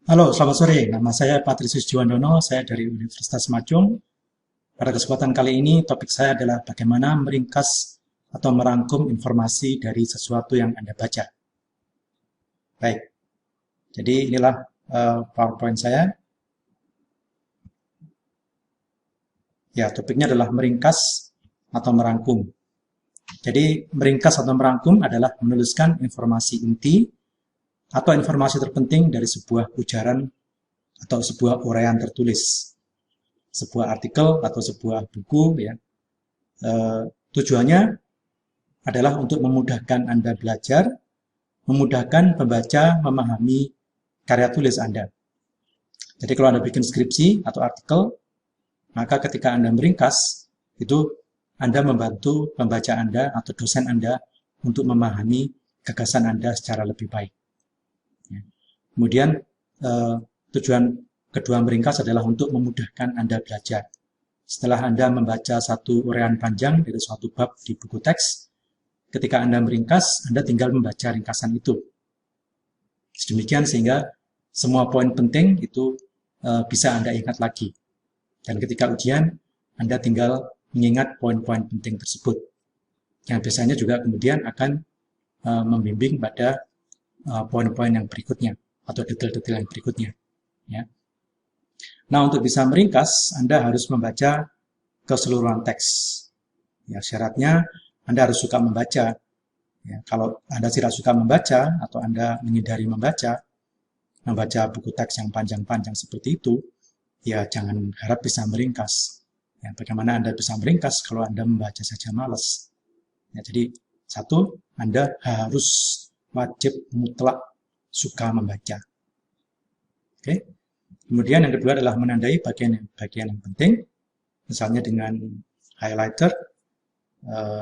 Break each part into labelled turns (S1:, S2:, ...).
S1: Halo, selamat sore. Nama saya Patrisius Juwandono, saya dari Universitas Majung. Pada kesempatan kali ini, topik saya adalah bagaimana meringkas atau merangkum informasi dari sesuatu yang Anda baca. Baik, jadi inilah PowerPoint saya. Ya, topiknya adalah meringkas atau merangkum. Jadi, meringkas atau merangkum adalah menuliskan informasi inti atau informasi terpenting dari sebuah ujaran atau sebuah uraian tertulis, sebuah artikel atau sebuah buku, ya. Eh, Tujuannya adalah untuk memudahkan Anda belajar, memudahkan pembaca memahami karya tulis Anda. Jadi kalau Anda bikin skripsi atau artikel, maka ketika Anda meringkas, itu Anda membantu pembaca Anda atau dosen Anda untuk memahami gagasan Anda secara lebih baik. Ya. Kemudian tujuan kedua meringkas adalah untuk memudahkan Anda belajar. Setelah Anda membaca satu uraian panjang dari suatu bab di buku teks, ketika Anda meringkas, Anda tinggal membaca ringkasan itu. Sedemikian sehingga semua poin penting itu bisa Anda ingat lagi. Dan ketika ujian, Anda tinggal mengingat poin-poin penting tersebut. Yang biasanya juga kemudian akan membimbing pada poin-poin yang berikutnya atau detail-detail yang berikutnya. Ya. Nah, untuk bisa meringkas, Anda harus membaca keseluruhan teks. Ya, syaratnya Anda harus suka membaca. Ya, kalau Anda tidak suka membaca atau Anda menghindari membaca buku teks yang panjang-panjang seperti itu, ya jangan harap bisa meringkas. Ya, bagaimana Anda bisa meringkas kalau Anda membaca saja malas? Ya, jadi satu, Anda harus wajib mutlak suka membaca. Oke. Kemudian yang kedua adalah menandai bagian yang penting, misalnya dengan highlighter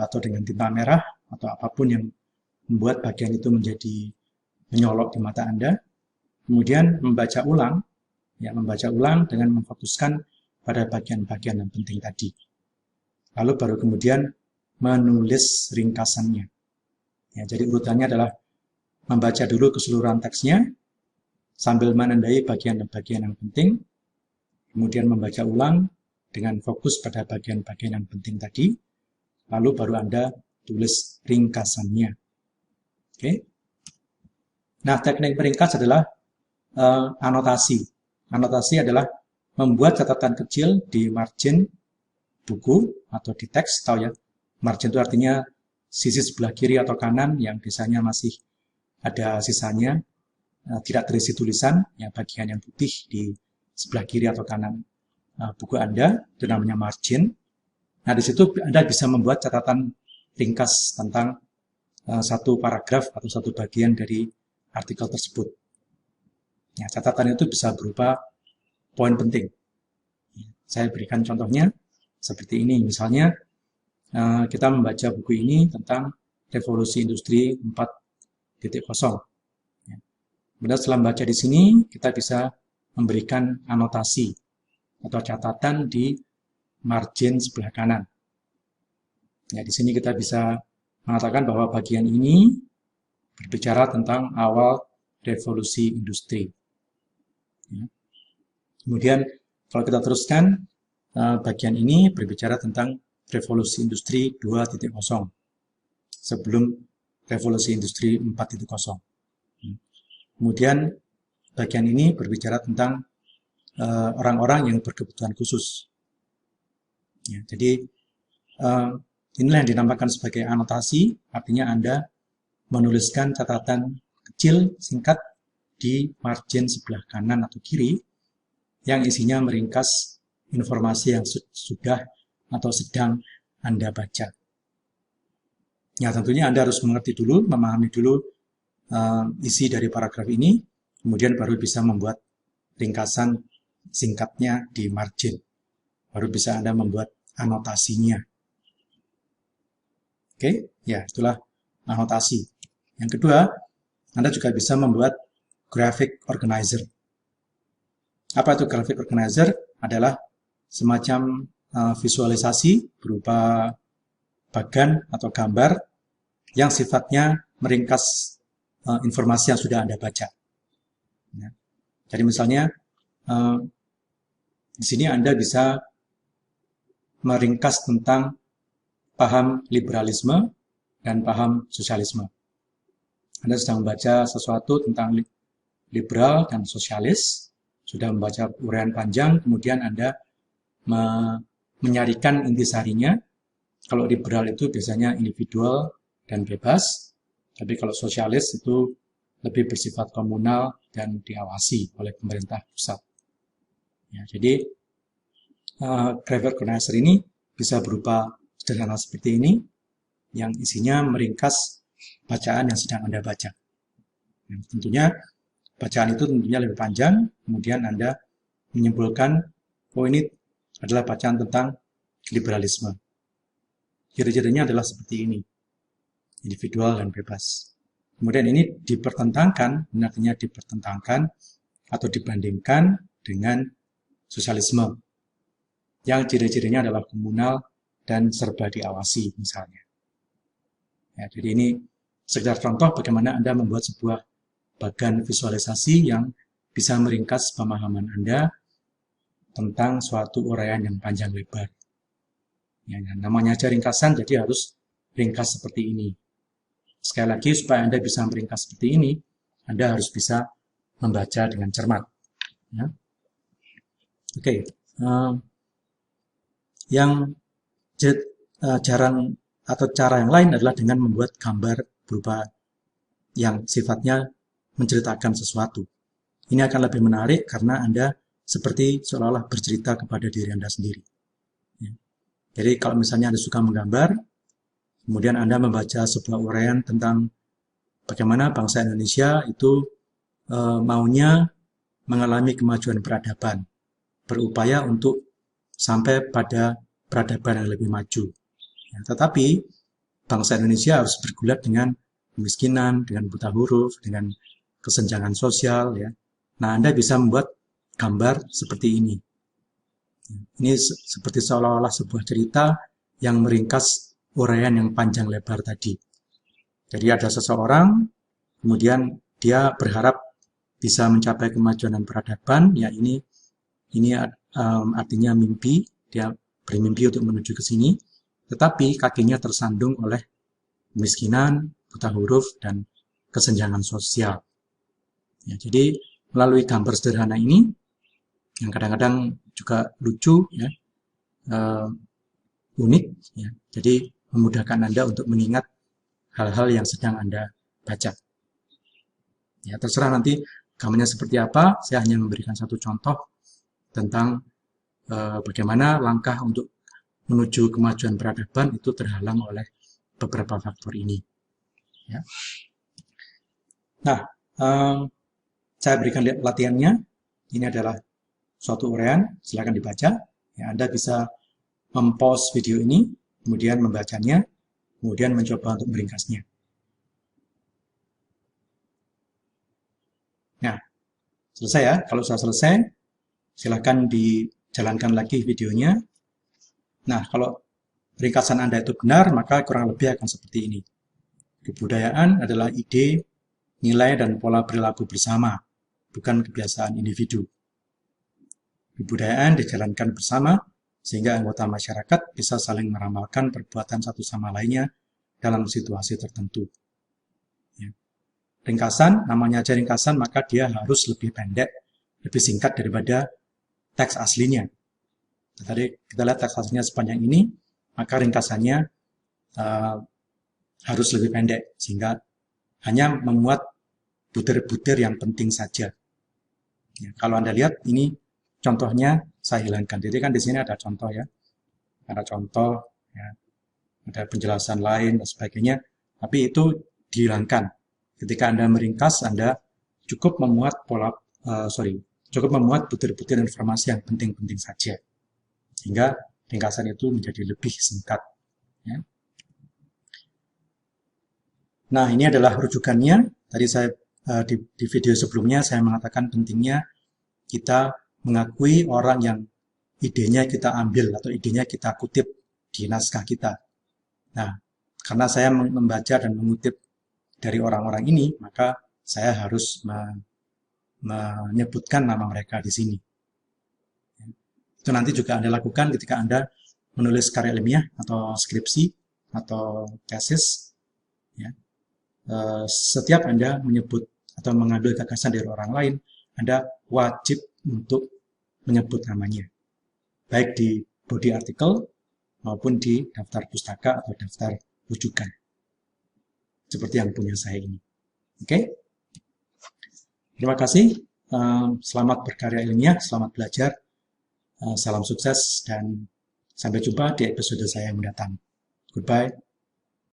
S1: atau dengan tinta merah atau apapun yang membuat bagian itu menjadi menyolok di mata Anda. Kemudian membaca ulang, ya membaca ulang dengan memfokuskan pada bagian-bagian yang penting tadi. Lalu baru kemudian menulis ringkasannya. Ya, jadi urutannya adalah membaca dulu keseluruhan teksnya, sambil menandai bagian-bagian yang penting, kemudian membaca ulang dengan fokus pada bagian-bagian yang penting tadi, lalu baru Anda tulis ringkasannya. Oke. Nah, teknik meringkas adalah anotasi. Anotasi adalah membuat catatan kecil di margin buku atau di teks, tahu ya. Margin itu artinya sisi sebelah kiri atau kanan yang biasanya masih ada sisanya, tidak terisi tulisan, ya bagian yang putih di sebelah kiri atau kanan buku Anda, itu namanya margin. Nah, di situ Anda bisa membuat catatan ringkas tentang satu paragraf atau satu bagian dari artikel tersebut. Ya, catatan itu bisa berupa poin penting. Saya berikan contohnya seperti ini. Misalnya, kita membaca buku ini tentang revolusi industri 4.0. Kemudian setelah membaca di sini, kita bisa memberikan anotasi atau catatan di margin sebelah kanan. Ya, di sini kita bisa mengatakan bahwa bagian ini berbicara tentang awal revolusi industri. Ya. Kemudian kalau kita teruskan, bagian ini berbicara tentang revolusi industri 2.0 sebelum revolusi industri 4.0. Kemudian bagian ini berbicara tentang orang-orang yang berkebutuhan khusus. Ya, jadi inilah yang dinamakan sebagai anotasi, artinya Anda menuliskan catatan kecil singkat di margin sebelah kanan atau kiri yang isinya meringkas informasi yang sudah atau sedang Anda baca. Ya, tentunya Anda harus mengerti dulu, memahami dulu isi dari paragraf ini, kemudian baru bisa membuat ringkasan singkatnya di margin. Baru bisa Anda membuat anotasinya. Oke, ya itulah anotasi. Yang kedua, Anda juga bisa membuat graphic organizer. Apa itu graphic organizer? Adalah semacam visualisasi berupa bagan atau gambar yang sifatnya meringkas informasi yang sudah Anda baca. Ya. Jadi misalnya di sini Anda bisa meringkas tentang paham liberalisme dan paham sosialisme. Anda sedang membaca sesuatu tentang liberal dan sosialis, sudah membaca uraian panjang, kemudian Anda menyarikan intisarinya. Kalau liberal itu biasanya individual dan bebas, tapi kalau sosialis itu lebih bersifat komunal dan diawasi oleh pemerintah pusat. Ya, jadi graph organizer ini bisa berupa sederhana seperti ini, yang isinya meringkas bacaan yang sedang Anda baca. Nah, tentunya bacaan itu tentunya lebih panjang, kemudian Anda menyimpulkan, oh ini adalah bacaan tentang liberalisme. Ciri-cirinya adalah seperti ini, individual dan bebas. Kemudian ini dipertentangkan, artinya dipertentangkan atau dibandingkan dengan sosialisme, yang ciri-cirinya adalah komunal dan serba diawasi misalnya. Ya, jadi ini sekedar contoh bagaimana Anda membuat sebuah bagan visualisasi yang bisa meringkas pemahaman Anda tentang suatu uraian yang panjang lebar. Ya, namanya aja ringkasan, jadi harus ringkas seperti ini. Sekali lagi, supaya Anda bisa meringkas seperti ini, Anda harus bisa membaca dengan cermat. Ya. Oke. Yang jarang atau cara yang lain adalah dengan membuat gambar berupa yang sifatnya menceritakan sesuatu. Ini akan lebih menarik karena Anda seperti seolah-olah bercerita kepada diri Anda sendiri. Ya. Jadi kalau misalnya Anda suka menggambar, kemudian Anda membaca sebuah uraian tentang bagaimana bangsa Indonesia itu maunya mengalami kemajuan peradaban, berupaya untuk sampai pada peradaban yang lebih maju. Ya, tetapi bangsa Indonesia harus bergulat dengan kemiskinan, dengan buta huruf, dengan kesenjangan sosial. Ya. Nah, Anda bisa membuat gambar seperti ini. Ini seperti seolah-olah sebuah cerita yang meringkas uraian yang panjang lebar tadi. Jadi ada seseorang, kemudian dia berharap bisa mencapai kemajuan dan peradaban. Ya, ini artinya mimpi. Dia bermimpi untuk menuju ke sini, tetapi kakinya tersandung oleh kemiskinan, buta huruf, dan kesenjangan sosial. Ya, jadi melalui gambar sederhana ini, yang kadang-kadang juga lucu, ya, unik, ya, jadi memudahkan Anda untuk mengingat hal-hal yang sedang Anda baca. Ya, terserah nanti gambarnya seperti apa, saya hanya memberikan satu contoh tentang bagaimana langkah untuk menuju kemajuan peradaban itu terhalang oleh beberapa faktor ini. Ya. Nah, saya berikan latihannya. Ini adalah suatu uraian, silakan dibaca. Ya, Anda bisa mempause video ini, kemudian membacanya, kemudian mencoba untuk meringkasnya. Nah, selesai ya. Kalau sudah selesai, silakan dijalankan lagi videonya. Nah, kalau ringkasan Anda itu benar, maka kurang lebih akan seperti ini. Kebudayaan adalah ide, nilai, dan pola perilaku bersama, bukan kebiasaan individu. Kebudayaan dijalankan bersama, sehingga anggota masyarakat bisa saling meramalkan perbuatan satu sama lainnya dalam situasi tertentu. Ya. Ringkasan, namanya aja ringkasan, maka dia harus lebih pendek, lebih singkat daripada teks aslinya. Tadi kita lihat teks aslinya sepanjang ini, maka ringkasannya harus lebih pendek, sehingga hanya memuat butir-butir yang penting saja. Ya, kalau Anda lihat, ini contohnya saya hilangkan. Jadi kan di sini ada contoh ya, ada contoh, ya, ada penjelasan lain dan sebagainya, tapi itu dihilangkan. Ketika Anda meringkas, Anda cukup memuat cukup memuat butir-butir informasi yang penting-penting saja, sehingga ringkasan itu menjadi lebih singkat. Ya. Nah, ini adalah rujukannya. Tadi saya di video sebelumnya saya mengatakan pentingnya kita mengakui orang yang idenya kita ambil atau idenya kita kutip di naskah kita. Nah, karena saya membaca dan mengutip dari orang-orang ini, maka saya harus menyebutkan nama mereka di sini. Itu nanti juga Anda lakukan ketika Anda menulis karya ilmiah atau skripsi atau tesis. Ya. Setiap Anda menyebut atau mengambil gagasan dari orang lain, Anda wajib untuk menyebut namanya, baik di body artikel maupun di daftar pustaka atau daftar rujukan, seperti yang punya saya ini. Oke? Terima kasih. Selamat berkarya ilmiah, selamat belajar. Salam sukses dan sampai jumpa di episode saya yang mendatang. Goodbye.